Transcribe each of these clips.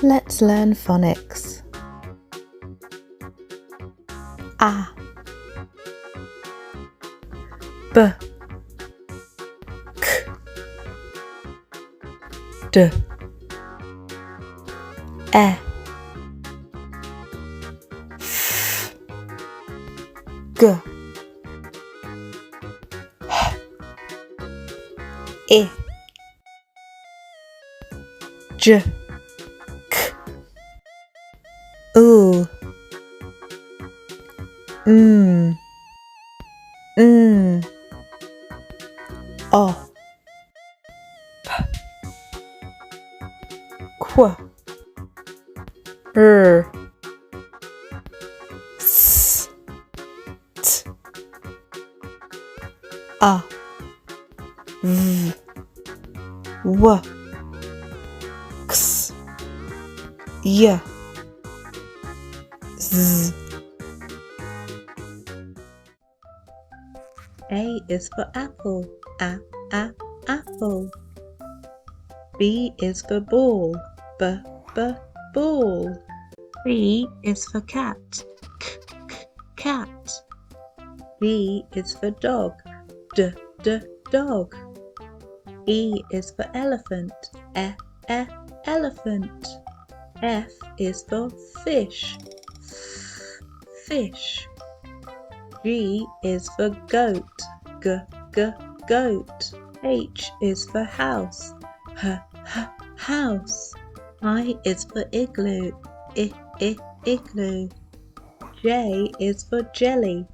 Let's learn phonics. A, B, K, D, E, F, G, H, I, J, K, L, M, N, O, P, Q, R, S, T, A, V, W, X, Y, Z. A is for apple, apple. B is for ball, ball. C is for cat, cat. D is for dog, dog. E is for elephant, elephant. F is for fish, fish. G is for goat, goat. H is for house, house. I is for igloo, igloo. J is for jelly,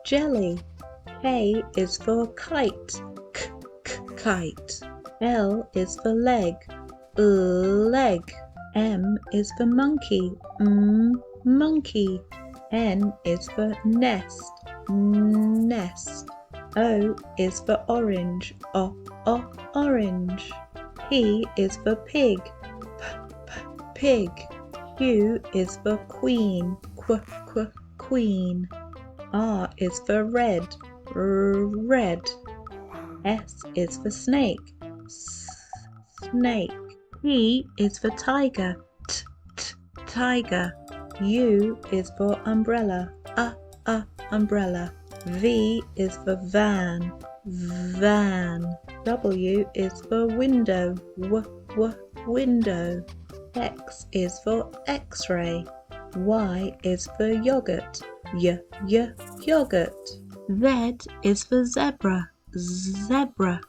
jelly. K is for kite, kite. L is for leg, leg. M is for monkey, monkey. N is for nest, nest. O is for orange, orange. P is for pig, pig. Q is for queen, queen. R is for red, red. S is for snake, snake. T is for tiger, tiger. U is for umbrella, umbrella. V is for van, van. W is for window, window. X is for X-ray. Y is for yogurt, yogurt. Z is for zebra, zebra.